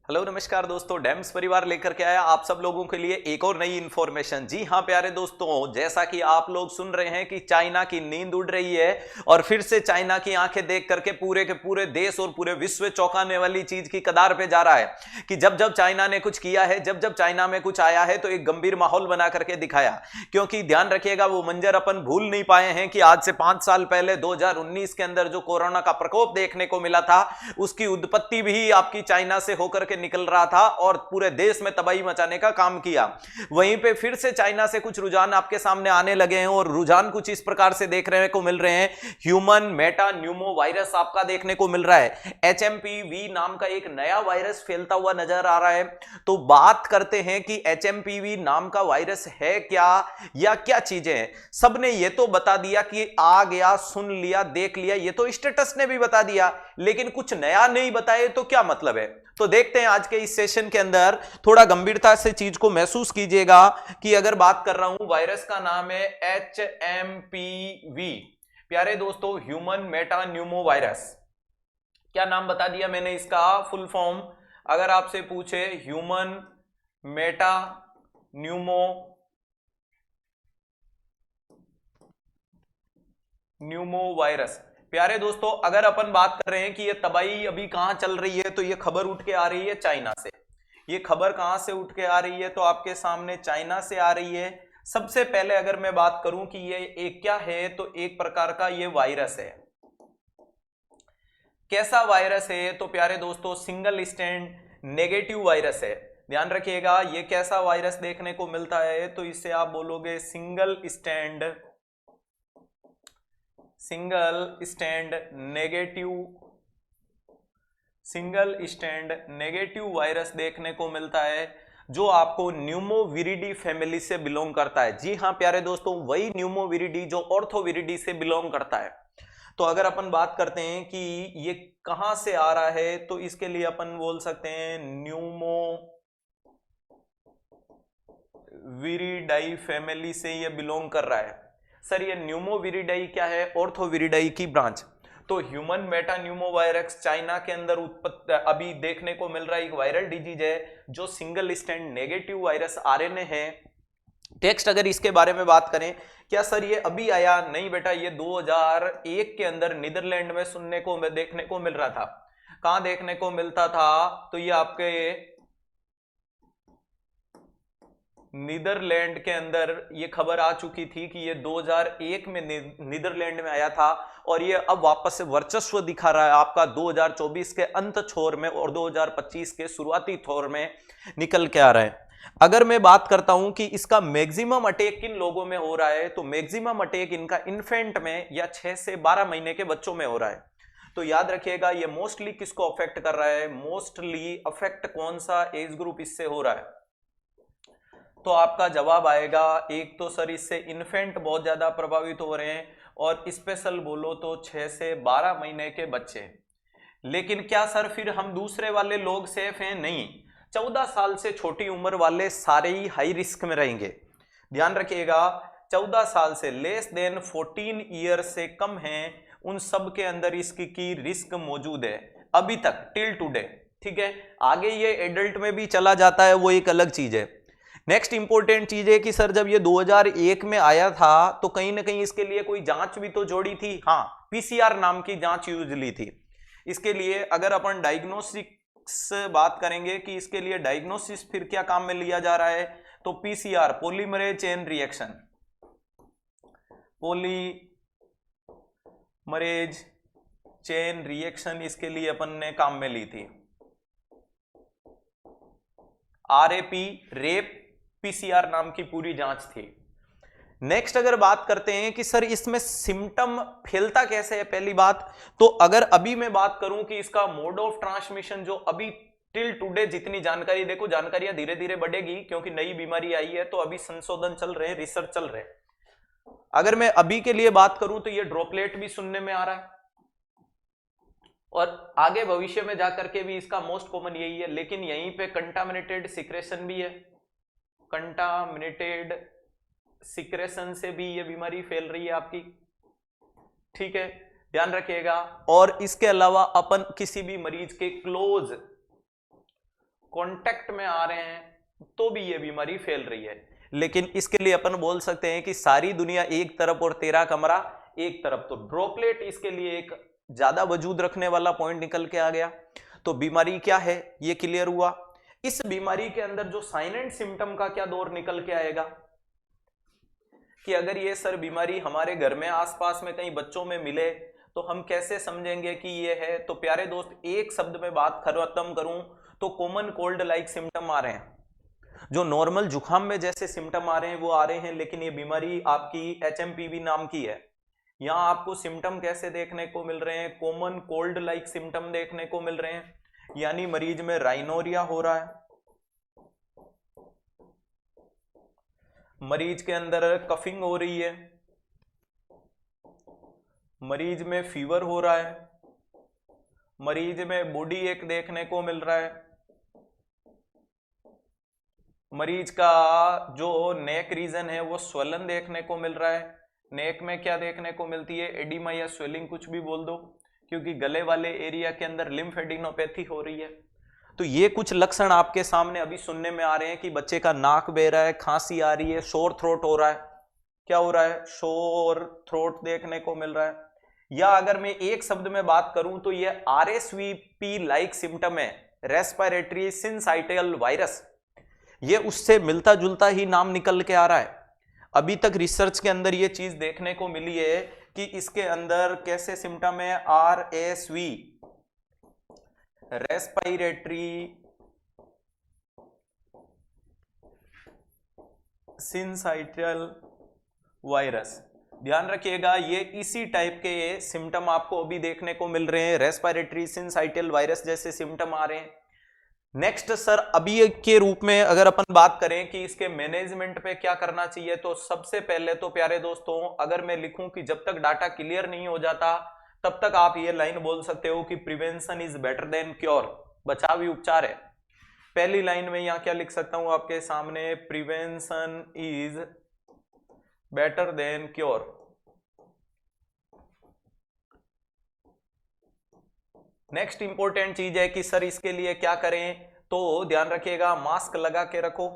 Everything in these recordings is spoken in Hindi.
हेलो नमस्कार दोस्तों, डेम्स परिवार लेकर के आया आप सब लोगों के लिए एक और नई इंफॉर्मेशन। जी हाँ प्यारे दोस्तों, जैसा कि आप लोग सुन रहे हैं कि चाइना की नींद उड़ रही है और फिर से चाइना की आंखें देख करके पूरे के पूरे देश और पूरे विश्व चौंकाने वाली चीज की कगार पे जा रहा है कि जब जब चाइना ने कुछ किया है, जब जब चाइना में कुछ आया है तो एक गंभीर माहौल बना करके दिखाया। क्योंकि ध्यान रखिएगा, वो मंजर अपन भूल नहीं पाए हैं कि आज से 5 साल पहले 2019 के अंदर जो कोरोना का प्रकोप देखने को मिला था, उसकी उत्पत्ति भी आपकी चाइना से होकर के निकल रहा था और पूरे देश में तबाही मचाने का काम किया। वहीं पे फिर से चाइना से कुछ रुझान आपके सामने आने लगे हैं और रुझान कुछ इस प्रकार से देखने को मिल रहे हैं। ह्यूमन मेटा न्यूमो वायरस आपका देखने को मिल रहा है। एचएमपीवी नाम का एक नया वायरस फैलता हुआ नजर आ रहा है। तो बात करते हैं कि एचएमपीवी नाम का वायरस है क्या या क्या चीजें हैं। सबने ये तो बता दिया कि आ गया, सुन लिया, देख लिया, ये तो स्टेटस ने भी बता दिया, लेकिन कुछ नया नहीं बताए तो क्या मतलब है। तो देखते हैं आज के इस सेशन के अंदर, थोड़ा गंभीरता से चीज को महसूस कीजिएगा कि अगर बात कर रहा हूं, वायरस का नाम है एचएमपीवी। प्यारे दोस्तों, ह्यूमन मेटा न्यूमो वायरस, क्या नाम बता दिया मैंने इसका फुल फॉर्म। अगर आपसे पूछे ह्यूमन मेटा न्यूमो वायरस। प्यारे दोस्तों, अगर अपन बात कर रहे हैं कि ये तबाही अभी कहां चल रही है, तो ये खबर उठ के आ रही है चाइना से। ये खबर कहां से उठ के आ रही है, तो आपके सामने चाइना से आ रही है। सबसे पहले अगर मैं बात करूं कि ये एक क्या है, तो एक प्रकार का ये वायरस है। कैसा वायरस है, तो प्यारे दोस्तों सिंगल स्टैंड नेगेटिव वायरस है। ध्यान रखिएगा, ये कैसा वायरस देखने को मिलता है, तो इससे आप बोलोगे सिंगल स्टैंड नेगेटिव वायरस देखने को मिलता है, जो आपको न्यूमोविरिडी फैमिली से बिलोंग करता है। जी हां प्यारे दोस्तों, वही न्यूमोविरिडी जो ऑर्थोविरिडी से बिलोंग करता है। तो अगर अपन बात करते हैं कि ये कहां से आ रहा है, तो इसके लिए अपन बोल सकते हैं न्यूमोविरिडाई फैमिली से ये बिलोंग कर रहा है। सर ये न्यूमोविरिडाई क्या है? ऑर्थोविरिडाई की ब्रांच। तो human Meta Numa virus China के अंदर उत्पत्ति अभी देखने को मिल रहा है, एक वायरल डिजीज है जो single stand negative virus RNA है। टेक्स्ट अगर इसके बारे में बात करें, क्या सर ये अभी आया? नहीं बेटा, ये 2001 के अंदर नीदरलैंड में सुनने को देखने को मिल रहा था। कहां देखने को मिलता था? तो ये आपके नीदरलैंड के अंदर ये खबर आ चुकी थी कि ये 2001 में नीदरलैंड में आया था और ये अब वापस से वर्चस्व दिखा रहा है आपका 2024 के अंत छोर में और 2025 के शुरुआती छोर में निकल के आ रहा है। अगर मैं बात करता हूं कि इसका मैक्सिमम अटैक किन लोगों में हो रहा है, तो मैक्सिमम अटैक इनका इन्फेंट में या 6 से 12 महीने के बच्चों में हो रहा है। तो याद रखिएगा, ये मोस्टली किसको अफेक्ट कर रहा है? मोस्टली अफेक्ट कौन सा एज ग्रुप इससे हो रहा है? तो आपका जवाब आएगा, एक तो सर इससे इन्फेंट बहुत ज्यादा प्रभावित हो रहे हैं और स्पेशल बोलो तो 6 से 12 महीने के बच्चे। लेकिन क्या सर फिर हम दूसरे वाले लोग सेफ हैं? नहीं, 14 साल से छोटी उम्र वाले सारे ही हाई रिस्क में रहेंगे। ध्यान रखिएगा, 14 साल से लेस देन 14 ईयर से कम हैं, उन सब के अंदर इसकी रिस्क मौजूद है अभी तक टिल टुडे। ठीक है, आगे ये एडल्ट में भी चला जाता है, वो एक अलग चीज है। नेक्स्ट इंपॉर्टेंट चीज है कि सर जब ये 2001 में आया था तो कहीं ना कहीं इसके लिए कोई जांच भी तो जोड़ी थी। हाँ, पीसीआर नाम की जांच यूज ली थी इसके लिए। अगर अपन डायग्नोस्टिक्स बात करेंगे कि इसके लिए डायग्नोसिस फिर क्या काम में लिया जा रहा है, तो पीसीआर पॉलीमरेज चेन रिएक्शन इसके लिए अपन ने काम में ली थी। आरएपी रेप पीसीआर नाम की पूरी जांच थी। नेक्स्ट अगर बात करते हैं कि सर इसमें सिम्टम फैलता कैसे है, पहली बात तो अगर अभी मैं बात करूं कि इसका मोड ऑफ ट्रांसमिशन जो अभी टिल टुडे जितनी जानकारी, देखो जानकारियां धीरे धीरे बढ़ेगी क्योंकि नई बीमारी आई है, तो अभी संशोधन चल रहे हैं, रिसर्च चल रहे हैं। अगर मैं अभी के लिए बात करूं तो ये ड्रॉपलेट भी सुनने में आ रहा है और आगे भविष्य में जाकर के भी इसका मोस्ट कॉमन यही है। लेकिन यहीं पे कंटामिनेटेड सिक्रेशन भी है, कंटामिनेटेड सिक्रेशन से भी ये बीमारी फैल रही है आपकी। ठीक है, ध्यान रखिएगा। और इसके अलावा अपन किसी भी मरीज के क्लोज कांटेक्ट में आ रहे हैं तो भी ये बीमारी फैल रही है। लेकिन इसके लिए अपन बोल सकते हैं कि सारी दुनिया एक तरफ और तेरा कमरा एक तरफ, तो ड्रॉपलेट इसके लिए एक ज्यादा वजूद रखने वाला पॉइंट निकल के आ गया। तो बीमारी क्या है ये क्लियर हुआ। इस बीमारी के अंदर जो साइन एंड सिम्टम का क्या दौर निकल के आएगा कि अगर ये सर बीमारी हमारे घर में आसपास में कहीं बच्चों में मिले तो हम कैसे समझेंगे कि ये है। तो प्यारे दोस्त एक शब्द में बात खत्म करूं तो कॉमन कोल्ड लाइक सिम्टम आ रहे हैं, जो नॉर्मल जुकाम में जैसे सिम्टम आ रहे हैं वो आ रहे हैं, लेकिन ये बीमारी आपकी HMPV नाम की है। यहां आपको सिम्टम कैसे देखने को मिल रहे हैं, कॉमन कोल्ड लाइक सिम्टम देखने को मिल रहे हैं, यानी मरीज में राइनोरिया हो रहा है, मरीज के अंदर कफिंग हो रही है, मरीज में फीवर हो रहा है, मरीज में बॉडी एक देखने को मिल रहा है, मरीज का जो नेक रीजन है वो स्वलन देखने को मिल रहा है। नेक में क्या देखने को मिलती है, एडिमा या स्वेलिंग कुछ भी बोल दो, क्योंकि गले वाले एरिया के अंदर लिम्फेडिनोपैथी हो रही है। तो ये कुछ लक्षण आपके सामने अभी सुनने में आ रहे हैं कि बच्चे का नाक बह रहा है, खांसी आ रही है, शोर थ्रोट हो रहा है। क्या हो रहा है, शोर थ्रोट देखने को मिल रहा है। या अगर मैं एक शब्द में बात करूं तो ये RSVP लाइक सिम्टम है, रेस्पिरेटरी सिंसाइटियल वायरस। ये उससे मिलता जुलता ही नाम निकल के आ रहा है। अभी तक रिसर्च के अंदर ये चीज देखने को मिली है कि इसके अंदर कैसे सिम्टम है, RSV रेस्पिरेटरी सिंसाइटियल वायरस। ध्यान रखिएगा ये इसी टाइप के सिम्टम आपको अभी देखने को मिल रहे हैं, रेस्पिरेटरी सिंसाइटियल वायरस जैसे सिम्टम आ रहे हैं। नेक्स्ट सर अभी के रूप में अगर अपन बात करें कि इसके मैनेजमेंट पे क्या करना चाहिए, तो सबसे पहले तो प्यारे दोस्तों अगर मैं लिखूं कि जब तक डाटा क्लियर नहीं हो जाता तब तक आप ये लाइन बोल सकते हो कि prevention is better than cure, बचाव ही उपचार है। पहली लाइन में यहां क्या लिख सकता हूं आपके सामने, prevention is better than cure. Next important चीज है कि सर इसके लिए क्या करें, तो ध्यान रखिएगा मास्क लगा के रखो,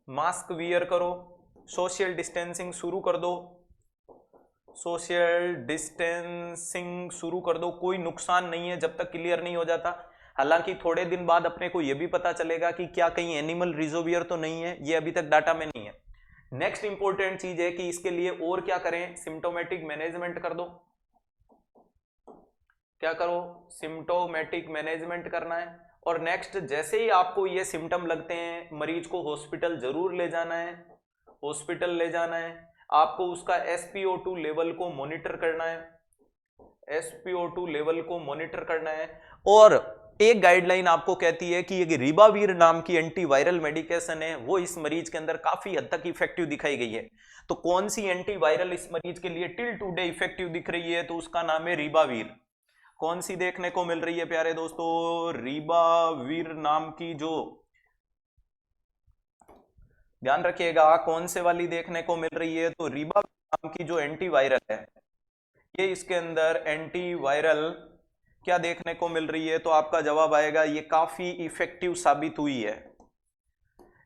मास्क वियर करो, सोशल डिस्टेंसिंग शुरू कर दो, सोशल डिस्टेंसिंग शुरू कर दो, कोई नुकसान नहीं है जब तक क्लियर नहीं हो जाता। हालांकि थोड़े दिन बाद अपने को यह भी पता चलेगा कि क्या कहीं एनिमल रिजोवियर तो नहीं है, ये अभी तक डाटा में नहीं है। नेक्स्ट इंपॉर्टेंट चीज है कि इसके लिए और क्या करें, सिम्टोमेटिक मैनेजमेंट कर दो। क्या करो, सिम्टोमेटिक मैनेजमेंट करना है। और नेक्स्ट जैसे ही आपको ये सिम्टम लगते हैं मरीज को हॉस्पिटल जरूर ले जाना है, हॉस्पिटल ले जाना है। आपको उसका SpO2 लेवल को मॉनिटर करना है, SpO2 लेवल को मॉनिटर करना है। और एक गाइडलाइन आपको कहती है कि ये रिबावीर नाम की एंटीवायरल मेडिकेशन है, वो इस मरीज के अंदर काफी हद तक इफेक्टिव दिखाई गई है। तो कौन सी एंटीवायरल इस मरीज के लिए टिल टुडे इफेक्टिव दिख रही है, तो उसका नाम है रिबावीर। कौन सी देखने को मिल रही है प्यारे दोस्तों, रिबावीर नाम की, जो ध्यान रखिएगा कौन से वाली देखने को मिल रही है, तो रिबावीर नाम की जो एंटीवायरल है, ये इसके अंदर एंटीवायरल क्या देखने को मिल रही है, तो आपका जवाब आएगा ये काफी इफेक्टिव साबित हुई है।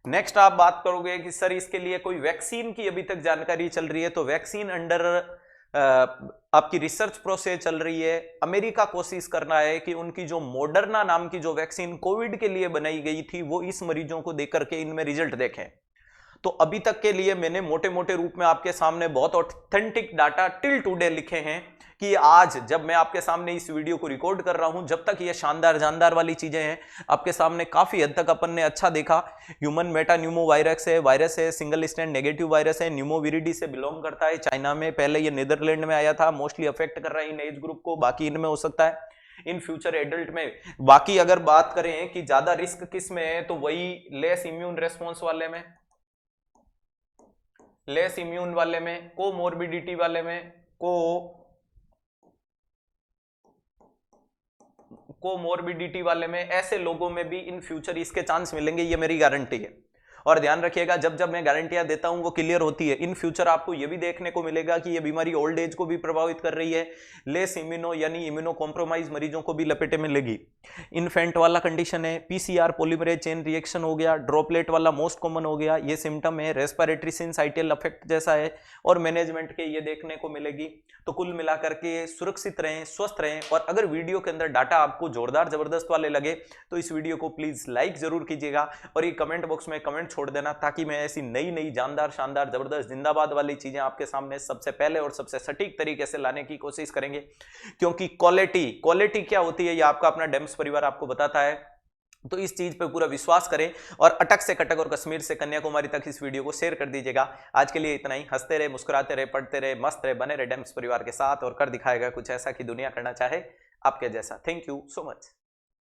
नेक्स्ट आप बात करोगे कि सर इसके लिए कोई वैक्सीन की अभी तक जानकारी चल रही है, तो वैक्सीन अंडर आपकी रिसर्च प्रोसेस चल रही है। अमेरिका कोशिश कर रहा है कि उनकी जो मॉडर्ना नाम की जो वैक्सीन कोविड के लिए बनाई गई थी वो इस मरीजों को देकर के इनमें रिजल्ट देखें। तो अभी तक के लिए मैंने मोटे मोटे रूप में आपके सामने बहुत ऑथेंटिक डाटा टिल टुडे लिखे हैं कि आज जब मैं आपके सामने इस वीडियो को रिकॉर्ड कर रहा हूं, जब तक ये शानदार जानदार वाली चीजें हैं आपके सामने, काफी हद तक अपन ने अच्छा देखा। ह्यूमन मेटान्यूमो वायरस है, सिंगल स्ट्रैंड नेगेटिव वायरस है, न्यूमोविरिडी से बिलोंग करता है, चाइना में, पहले ये नीदरलैंड में आया था, मोस्टली अफेक्ट कर रहा है इन एज ग्रुप को, बाकी इनमें हो सकता है इन फ्यूचर एडल्ट में। बाकी अगर बात करें कि ज्यादा रिस्क किस में है, तो वही लेस इम्यून रेस्पॉन्स वाले में, लेस इम्यून वाले में, कोमोर्बिडिटी वाले में, कोमोर्बिडिटी वाले में, ऐसे लोगों में भी इन फ्यूचर इसके चांस मिलेंगे, ये मेरी गारंटी है। और ध्यान रखिएगा, जब जब मैं गारंटियां देता हूं वो क्लियर होती है। इन फ्यूचर आपको ये भी देखने को मिलेगा कि ये बीमारी ओल्ड एज को भी प्रभावित कर रही है, लेस इम्यूनो यानी इम्यूनो कॉम्प्रोमाइज मरीजों को भी लपेटे में लेगी। इन्फेंट वाला कंडीशन है, पीसीआर पॉलीमरेज चेन रिएक्शन हो गया, ड्रॉपलेट वाला मोस्ट कॉमन हो गया, ये सिम्टम है, रेस्पिरेटरी सिंसाइटियल इफेक्ट जैसा है, और मैनेजमेंट के ये देखने को मिलेगी। तो कुल मिलाकर के सुरक्षित रहें, स्वस्थ रहें। और अगर वीडियो के अंदर डाटा आपको जोरदार जबरदस्त वाले लगे तो इस वीडियो को प्लीज लाइक जरूर कीजिएगा, और ये कमेंट बॉक्स में कमेंट छोड़ देना, ताकि मैं ऐसी नई नई जानदार शानदार जबरदस्त जिंदाबाद वाली चीजें आपके सामने सबसे पहले और सबसे सटीक तरीके से लाने की कोशिश करेंगे। क्योंकि क्वालिटी क्या होती है ये आपका अपना डेम्स परिवार आपको बताता है। तो इस चीज पे पूरा विश्वास करें, और अटक से कटक और कश्मीर से कन्याकुमारी तक इस वीडियो को शेयर कर दीजिएगा। आज के लिए इतना ही। हंसते रहे, मुस्कुराते रहे, पढ़ते रहे, मस्त रहे, बने रहे डेम्स परिवार के साथ, और कर दिखाएगा कुछ ऐसा कि दुनिया करना चाहे आपके जैसा। Thank you so much.